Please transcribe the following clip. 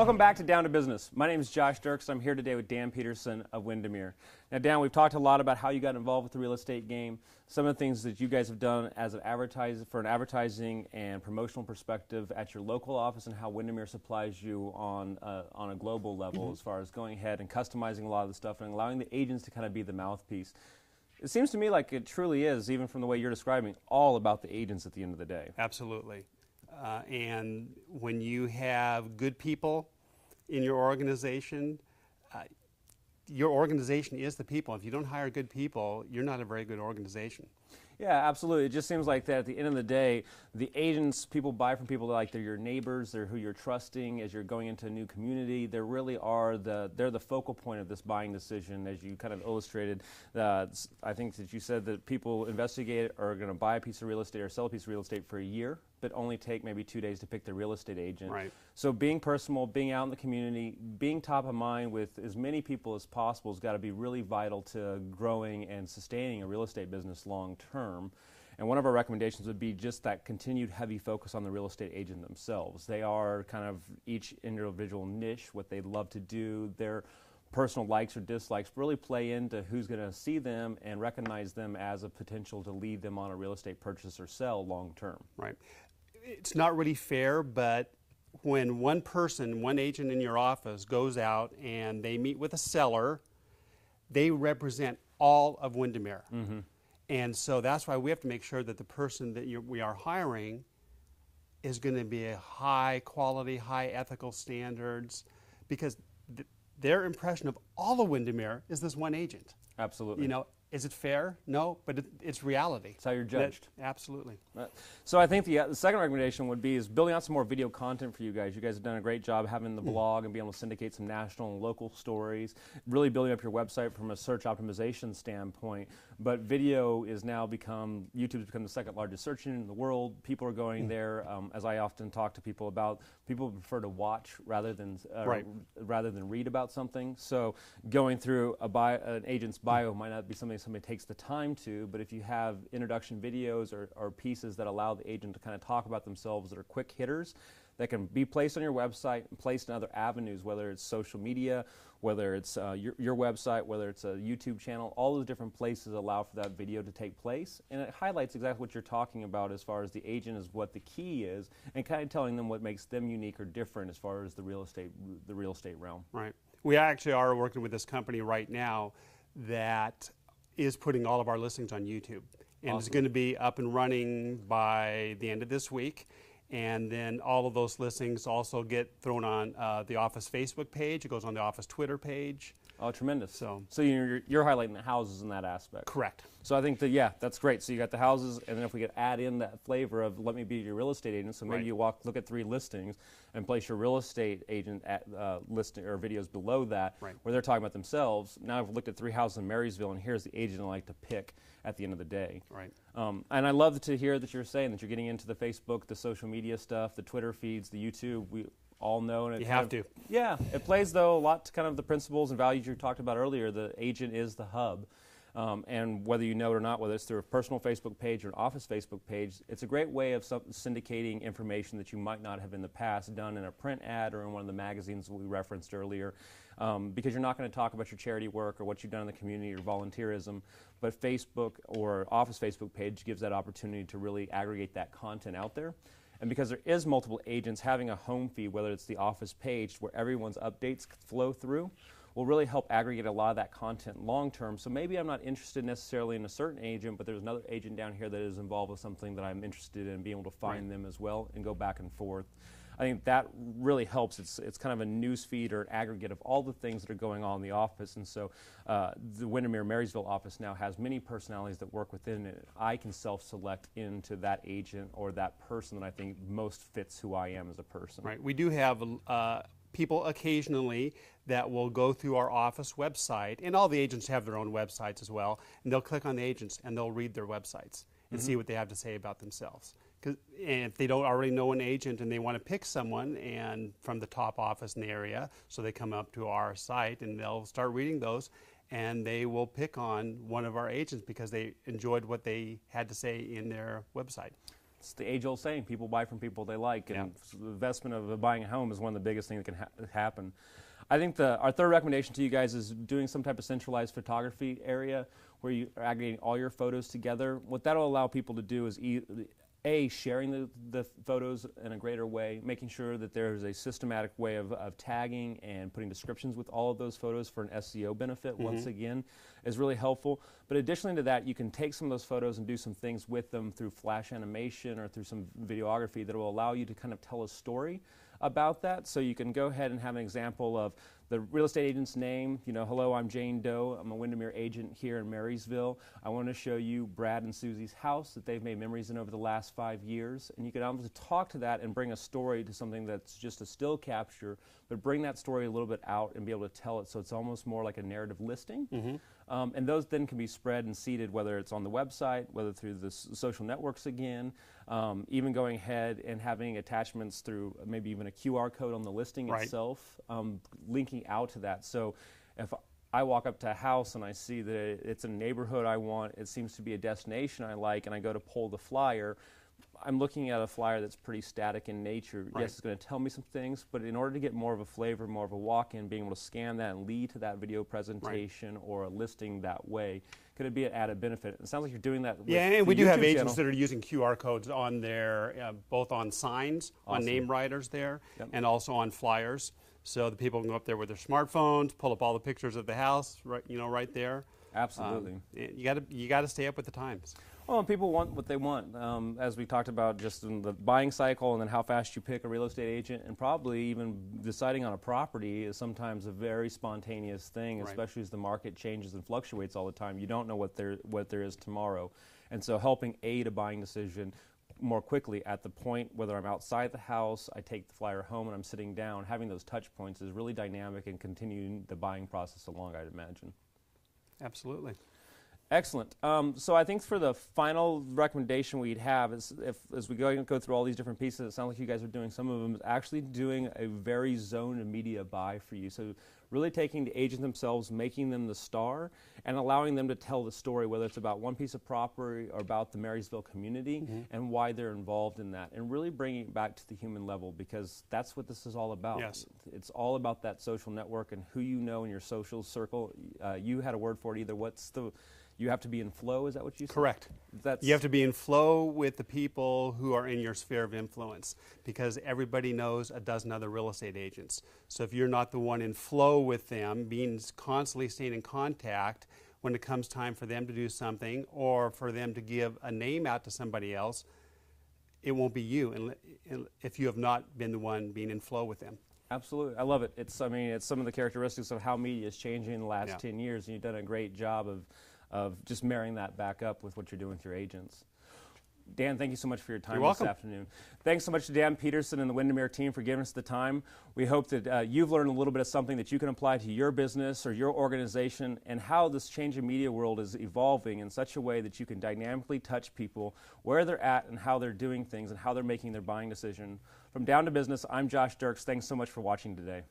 Welcome back to Down to Business. My name is Josh Dirks. I'm here today with Dan Peterson of Windermere. Now, Dan, we've talked a lot about how you got involved with the real estate game, some of the things that you guys have done as an advertising and promotional perspective at your local office, and how Windermere supplies you on a global level as far as going ahead and customizing a lot of the stuff and allowing the agents to kind of be the mouthpiece. It seems to me like it truly is, even from the way you're describing, all about the agents at the end of the day. Absolutely. And when you have good people in your organization is the people. If you don't hire good people, you're not a very good organization. Yeah, absolutely. It just seems like that at the end of the day, the agents, people buy from people like they're your neighbors, they're who you're trusting as you're going into a new community. They really are they're the focal point of this buying decision, as you kind of illustrated. I think that you said that people investigate are going to buy a piece of real estate or sell a piece of real estate for a year, but only take maybe 2 days to pick their real estate agent. Right. So being personal, being out in the community, being top of mind with as many people as possible has got to be really vital to growing and sustaining a real estate business long term. And one of our recommendations would be just that continued heavy focus on the real estate agent themselves. They are kind of each individual niche, what they love to do, their personal likes or dislikes really play into who's going to see them and recognize them as a potential to lead them on a real estate purchase or sell long term. Right. It's not really fair, but when one person, one agent in your office goes out and they meet with a seller, they represent all of Windermere. Mm-hmm. And so that's why we have to make sure that the person that we are hiring is going to be a high quality, high ethical standards, because their impression of all of Windermere is this one agent. Absolutely. You know, is it fair? No, but it's reality. It's how you're judged. Absolutely. So I think the second recommendation would be is building out some more video content for you guys. You guys have done a great job having the blog and being able to syndicate some national and local stories, really building up your website from a search optimization standpoint. But video is now YouTube's become the second largest search engine in the world. People are going there, as I often talk to people about, people prefer to watch rather than read about something. So going through an agent's bio might not be something somebody takes the time to, but if you have introduction videos or pieces that allow the agent to kind of talk about themselves that are quick hitters, that can be placed on your website and placed in other avenues, whether it's social media, whether it's your website, whether it's a YouTube channel, all those different places allow for that video to take place. And it highlights exactly what you're talking about as far as the agent is what the key is, and kind of telling them what makes them unique or different as far as the real estate realm. Right. We actually are working with this company right now that is putting all of our listings on YouTube. And Awesome. It's going to be up and running by the end of this week. And then all of those listings also get thrown on the office Facebook page. It goes on the office Twitter page. Oh, tremendous. So you're highlighting the houses in that aspect. Correct. So I think that's great. So you got the houses, and then if we could add in that flavor of let me be your real estate agent, so maybe Right. you look at 3 listings and place your real estate agent at listing or videos below that, Right. where they're talking about themselves. Now I've looked at 3 houses in Marysville, and here's the agent I like to pick at the end of the day. Right. And I love to hear that you're saying that you're getting into the Facebook, the social media stuff, the Twitter feeds, the YouTube. We all know. And You have to. Yeah, it plays, though, a lot to kind of the principles and values you talked about earlier. The agent is the hub. And whether you know it or not, whether it's through a personal Facebook page or an office Facebook page, it's a great way of syndicating information that you might not have in the past done in a print ad or in one of the magazines we referenced earlier, because you're not going to talk about your charity work or what you've done in the community or volunteerism, but Facebook or office Facebook page gives that opportunity to really aggregate that content out there. And because there is multiple agents, having a home feed, whether it's the office page where everyone's updates flow through, will really help aggregate a lot of that content long term. So maybe I'm not interested necessarily in a certain agent, but there's another agent down here that is involved with something that I'm interested in, being able to find them as well and go back and forth. I think that really helps. It's kind of a news feed or an aggregate of all the things that are going on in the office. And so the Windermere Marysville office now has many personalities that work within it. I can self-select into that agent or that person that I think most fits who I am as a person. Right. We do have people occasionally that will go through our office website, and all the agents have their own websites as well, and they'll click on the agents and they'll read their websites and see what they have to say about themselves. And if they don't already know an agent and they want to pick someone and from the top office in the area, so they come up to our site and they'll start reading those, and they will pick on one of our agents because they enjoyed what they had to say in their website. it's the age-old saying, people buy from people they like, and the investment of buying a home is one of the biggest things that can happen. I think our third recommendation to you guys is doing some type of centralized photography area where you are aggregating all your photos together. What that will allow people to do is sharing the photos in a greater way, making sure that there is a systematic way of tagging and putting descriptions with all of those photos for an SEO benefit, once again, is really helpful. But additionally to that, you can take some of those photos and do some things with them through flash animation or through some videography that will allow you to kind of tell a story about that. So you can go ahead and have an example of the real estate agent's name. You know, hello, I'm Jane Doe. I'm a Windermere agent here in Marysville. I want to show you Brad and Susie's house that they've made memories in over the last 5 years. And you can almost talk to that and bring a story to something that's just a still capture, but bring that story a little bit out and be able to tell it so it's almost more like a narrative listing. And those then can be spread and seeded, whether it's on the website, whether through the social networks again, even going ahead and having attachments through maybe even a QR code on the listing itself, linking out to that. So if I walk up to a house and I see that it's a neighborhood I want, it seems to be a destination I like, and I go to pull the flyer, I'm looking at a flyer that's pretty static in nature. Yes, it's going to tell me some things, but in order to get more of a flavor, more of a walk-in, being able to scan that and lead to that video presentation or a listing that way, could it be an added benefit? It sounds like you're doing that with and we the do have YouTube agents channel. that are using QR codes on their, both on signs, on name writers there, and also on flyers. So the people can go up there with their smartphones, pull up all the pictures of the house, right there. Absolutely. You got to stay up with the times. Well, and people want what they want. As we talked about just in the buying cycle and then how fast you pick a real estate agent, and probably even deciding on a property is sometimes a very spontaneous thing, especially as the market changes and fluctuates all the time. You don't know what there is tomorrow. And so helping aid a buying decision more quickly at the point, whether I'm outside the house, I take the flyer home and I'm sitting down, having those touch points is really dynamic and continuing the buying process along, I'd imagine. Absolutely. Excellent. So I think for the final recommendation we'd have is, as we go through all these different pieces, it sounds like you guys are doing some of them, is actually doing a very zoned media buy for you. So really taking the agent themselves, making them the star, and allowing them to tell the story, whether it's about one piece of property or about the Marysville community and why they're involved in that, and really bringing it back to the human level, because that's what this is all about. Yes. It's all about that social network and who you know in your social circle. You had a word for it either. You have to be in flow, is that what you said? Correct. You have to be in flow with the people who are in your sphere of influence, because everybody knows a dozen other real estate agents. So if you're not the one in flow with them, constantly staying in contact when it comes time for them to do something or for them to give a name out to somebody else, it won't be you if you have not been the one being in flow with them. Absolutely. I love it. It's some of the characteristics of how media is changing in the last 10 years, and you've done a great job of just marrying that back up with what you're doing with your agents. Dan, thank you so much for your time this afternoon. Thanks so much to Dan Peterson and the Windermere team for giving us the time. We hope that you've learned a little bit of something that you can apply to your business or your organization, and how this changing media world is evolving in such a way that you can dynamically touch people where they're at and how they're doing things and how they're making their buying decision. From Down to Business, I'm Josh Dirks. Thanks so much for watching today.